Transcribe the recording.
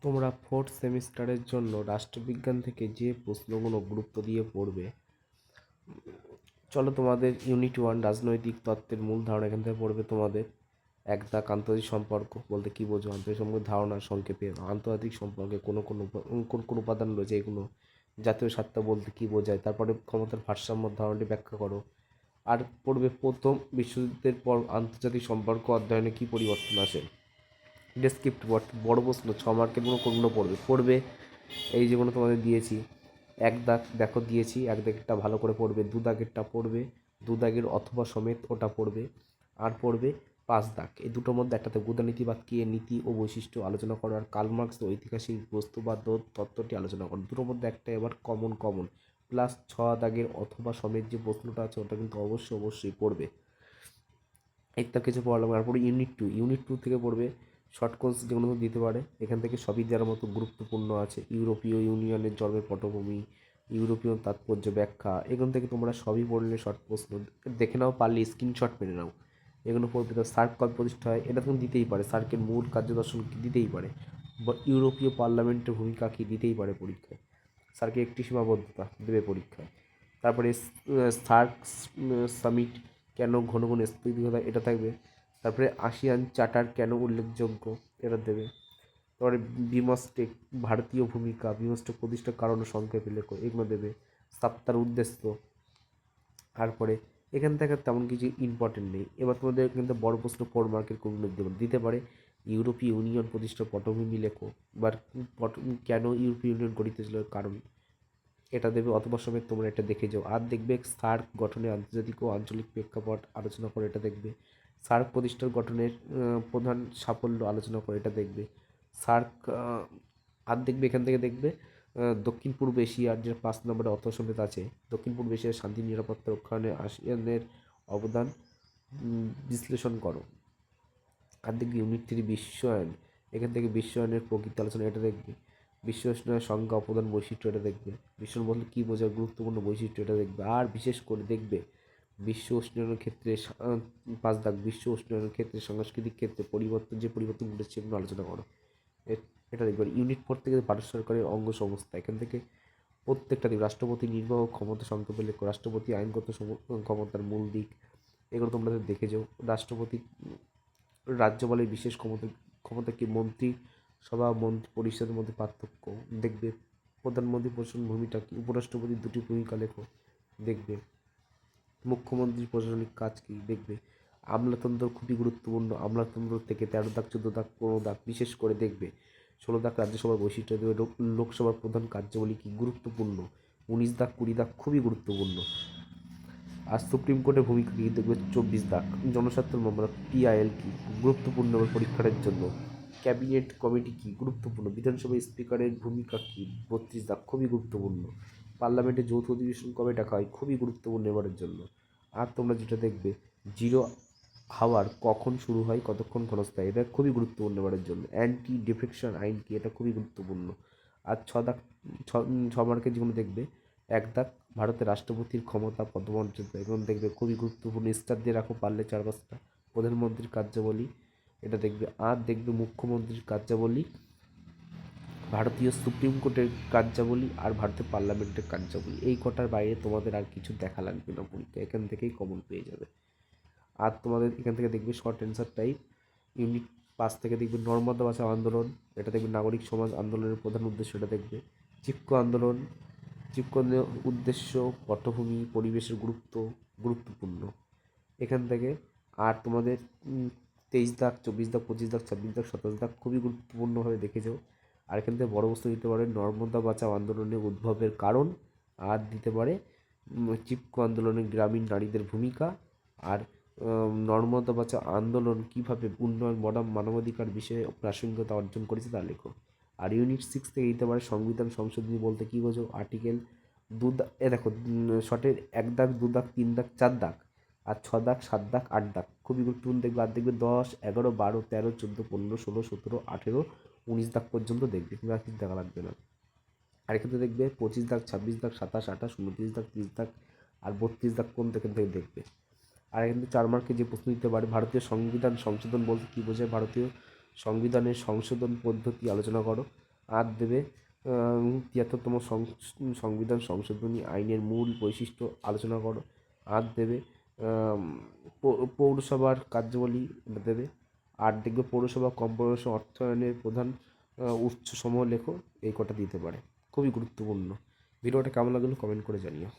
তোমরা ফোর্থ সেমিস্টারের জন্য রাষ্ট্রবিজ্ঞান থেকে যে প্রশ্নগুলো গুরুত্ব দিয়ে পড়বে, চলো তোমাদের ইউনিট 1 রাজনৈতিক তত্ত্বের মূল ধারণা এখান থেকে পড়বে। তোমাদের এক দাগ আন্তর্জাতিক সম্পর্ক বলতে কী বোঝো, আন্তর্জাতিক সম্পর্কের ধারণা সংক্ষেপে, আন্তর্জাতিক সম্পর্কে কোন উপাদান রয়েছে এগুলো, জাতীয় স্বার্থ বলতে কী বোঝায়, তারপরে ক্ষমতার ভারসাম্য ধারণাটি ব্যাখ্যা করো। আর পড়বে প্রথম বিশ্বযুদ্ধের পর আন্তর্জাতিক সম্পর্ক অধ্যয়নে কী পরিবর্তন আসে। ডেসক্রিপ্ট বড় প্রশ্ন 6 মার্কের কোনগুলো পড়বে এই যেগুলো তোমাদের দিয়েছি। এক দাগ দেখো দিয়েছি, এক দাগেরটা ভালো করে পড়বে, দু দাগেরটা পড়বে, দু দাগের অথবা সমেত ওটা পড়বে, আর পড়বে 5 দাগ। এই দুটোর মধ্যে একটাতে গুদানীতিবাদ কি, নীতি ও বৈশিষ্ট্য আলোচনা করো, আর কার্ল মার্কস ঐতিহাসিক বস্তুবাদ তত্ত্বটি আলোচনা করো। দুটোর মধ্যে একটা এবার কমন প্লাস 6 দাগের অথবা সমেত যে প্রশ্নটা আছে ওটা কিন্তু অবশ্যই পড়বে। একটা কিছু পড়লাম। তারপরে ইউনিট টু থেকে পড়বে শর্ট কোর্স যেগুলো দিতে পারে, এখান থেকে সবই দেওয়ার মতো গুরুত্বপূর্ণ আছে। ইউরোপীয় ইউনিয়নের জন্মের পটভূমি, ইউরোপীয় তাৎপর্য ব্যাখ্যা, এখান থেকে তোমরা সবই পড়লে শর্ট প্রশ্ন দেখে নাও, পারলে স্ক্রিনশট মেরে নাও। এগুলো পড়বে। তো সার্ক কবে প্রতিষ্ঠা হয় এটা তুমি দিতেই পারে, সার্কের মূল কার্যদর্শন কি দিতেই পারে, বা ইউরোপীয় পার্লামেন্টের ভূমিকা কি দিতেই পারে পরীক্ষায়। সার্কের একটি সীমাবদ্ধতা দেবে পরীক্ষায়। তারপরে সার্ক সামিট কেন ঘন ঘন স্থগিত হয় এটা থাকবে। তারপরে আসিয়ান চার্টার কেন উল্লেখযোগ্য এটা দেবে। তারপরে বিমস্টেক ভারতীয় ভূমিকা, বিমস্টেক প্রতিষ্ঠার কারণ ও সংক্ষেপে লেখো, এগুলো দেবে। সাপ্তার উদ্দেশ্য। তারপরে এখান থেকে তেমন কিছু ইম্পর্টেন্ট নেই। এবার তোমাদের কিন্তু বড় প্রশ্ন 4 মার্কের কোনগুলো দিতে পারে। ইউরোপীয় ইউনিয়ন প্রতিষ্ঠার পটভূমি লেখো, বা কেন ইউরোপীয় ইউনিয়ন গঠিত ছিল কারণ এটা দেবে, অথবা সমেত তোমরা এটা দেখে যাও। আর দেখবে সার্ক গঠনে আন্তর্জাতিক ও আঞ্চলিক প্রেক্ষাপট আলোচনা করে এটা দেখবে। সার্ক প্রতিষ্ঠার গঠনের প্রধান সাফল্য আলোচনা করে এটা দেখবে। সার্ক আর দেখবে এখান থেকে দেখবে দক্ষিণ পূর্ব এশিয়ার যে 5 নম্বরে অর্থসমেত আছে, দক্ষিণ পূর্ব এশিয়ার শান্তি নিরাপত্তা রক্ষণে আসিয়ানের অবদান বিশ্লেষণ করো। আর দেখবি ইউনিট 3 বিশ্বায়ন, এখান থেকে বিশ্বায়নের প্রকৃত আলোচনা এটা দেখবে। বিশ্ব উষ্ণায়নের সংজ্ঞা অবদান বৈশিষ্ট্য এটা দেখবে। বিশ্বায়ন বলতে কী বোঝায়, গুরুত্বপূর্ণ বৈশিষ্ট্য এটা দেখবে। আর বিশেষ করে দেখবে বিশ্ব উষ্ণায়নের ক্ষেত্রে 5 দাগ, বিশ্ব উষ্ণায়নের ক্ষেত্রে সাংস্কৃতিক ক্ষেত্রে যে পরিবর্তন ঘটেছে সেগুলো আলোচনা করো, এটা দেখবে। ইউনিট 4 থেকে ভারত সরকারের অঙ্গ সংস্থা, এখান থেকে প্রত্যেকটা দিক রাষ্ট্রপতি নির্বাহক ক্ষমতা সংক্ষেপে লেখো, রাষ্ট্রপতি আইনগত ক্ষমতার মূল দিক, এগুলো তোমরা দেখে যাও। রাষ্ট্রপতি রাজ্যপালের বিশেষ ক্ষমতা কি, মন্ত্রী সভা মন্ত্রী পরিষদের মধ্যে পার্থক্য দেখবে। প্রধানমন্ত্রী প্রশাসন ভূমিকা কি, উপরাষ্ট্রপতির দুটি ভূমিকা লেখো দেখবে। মুখ্যমন্ত্রীর প্রশাসনিক কাজ কি দেখবে। আমলাতন্ত্র খুবই গুরুত্বপূর্ণ, আমলাতন্ত্র থেকে 13 দাগ 14 দাগ 15 দাগ বিশেষ করে দেখবে। 16 দাগ রাজ্যসভার বৈশিষ্ট্য দেবে। লোকসভার প্রধান কার্যাবলী কি, গুরুত্বপূর্ণ। 19 দাগ 20 দাগ খুবই গুরুত্বপূর্ণ। আর সুপ্রিম কোর্টের ভূমিকা কী দেখবে। 24 দাগ জনস্বার্থ মামলা PIL কি, গুরুত্বপূর্ণ পরীক্ষার জন্য। ক্যাবিনেট কমিটি কি, গুরুত্বপূর্ণ। বিধানসভার স্পিকারের ভূমিকা কি, 32 দাগ খুবই গুরুত্বপূর্ণ। পার্লামেন্টের যৌথ অধিবেশন কবে ডাকা হয়, খুবই গুরুত্বপূর্ণ এবারের জন্য। আর তোমরা যেটা দেখবে জিরো হাওয়ার কখন শুরু হয়, কতক্ষণ ক্ষণস্থায়ী, এটা খুবই গুরুত্বপূর্ণ এবারের জন্য। অ্যান্টি ডিফেকশন আইন কি, এটা খুবই গুরুত্বপূর্ণ। আর 6 দাগ 6 মার্কের যেগুলো দেখবে, 1 দাগ ভারতের রাষ্ট্রপতির ক্ষমতা পদমর্যাদা, এবং দেখবে খুবই গুরুত্বপূর্ণ, স্টার দিয়ে রাখো পারলে 4-5টা। প্রধানমন্ত্রীর কার্যাবলী এটা দেখবে। আর দেখবে মুখ্যমন্ত্রীর কার্যাবলী, ভারতীয় সুপ্রিম কোর্টের কার্যাবলী, আর ভারতের পার্লামেন্টের কার্যাবলী। এই কটার বাইরে তোমাদের আর কিছু দেখা লাগবে না পরীক্ষা, এখান থেকেই কমন পেয়ে যাবে। আর তোমাদের এখান থেকে দেখবে শর্ট অ্যান্সার টাইপ। ইউনিট 5 থেকে দেখবে নর্মদা বাঁচাও আন্দোলন, এটা দেখবে নাগরিক সমাজ আন্দোলনের প্রধান উদ্দেশ্য এটা দেখবে। চিপকো আন্দোলন, চিপকোর উদ্দেশ্য, পটভূমি, পরিবেশের গুরুত্বপূর্ণ এখান থেকে। আর তোমাদের 23 দাগ 24 দাগ 25 দাগ 26 দাগ 27 দাগ খুবই গুরুত্বপূর্ণভাবে দেখে যাও। আর এখান থেকে বড় বস্তু দিতে পারে নর্মদা বাঁচাও আন্দোলনের উদ্ভবের কারণ, আর দিতে পারে চিপকো আন্দোলনে গ্রামীণ নারীদের ভূমিকা, আর নর্মদা বাঁচাও আন্দোলন কীভাবে উন্নয়ন মানবাধিকার বিষয়ে প্রাসঙ্গিকতা অর্জন করেছে তা লেখো। আর ইউনিট 6 থেকে দিতে পারে সংবিধান সংশোধনী বলতে কী বোঝো, আর্টিকেল দেখো শর্টের 1 দাগ 2 দাগ 3 দাগ 4 দাগ, আর 6 দাগ 7 দাগ 8 দাগ খুবই গুরুত্বপূর্ণ দেখবে। আর দেখবে 10 11 12 13 14 15 16 17 18 19 দাগ পর্যন্ত দেখবে, কিন্তু আর কিছু দেখা লাগবে না। আর এক্ষেত্রে দেখবে 25 দাগ 26 দাগ 27 28 29 দাগ 30 দাগ আর 32 দাগ কোন এখান থেকে দেখবে। আর এখান থেকে 4 মার্কে যে প্রশ্ন দিতে পারে ভারতীয় সংবিধান সংশোধন বলতে কী বোঝায়, ভারতীয় সংবিধানের সংশোধন পদ্ধতি আলোচনা করো। আর দেবে ৭৩তম সংবিধান সংশোধনী আইনের মূল বৈশিষ্ট্য আলোচনা করো। আর দেবে পৌরসভার কার্যাবলী দেবে। আর দেখবে পৌরসভা কর্পোরেশন অর্থায়নের প্রধান উৎসসমূহ লেখো। এই কটা দিতে পারে, খুবই গুরুত্বপূর্ণ। ভিডিওটা কেমন লাগলো কমেন্ট করে জানিও।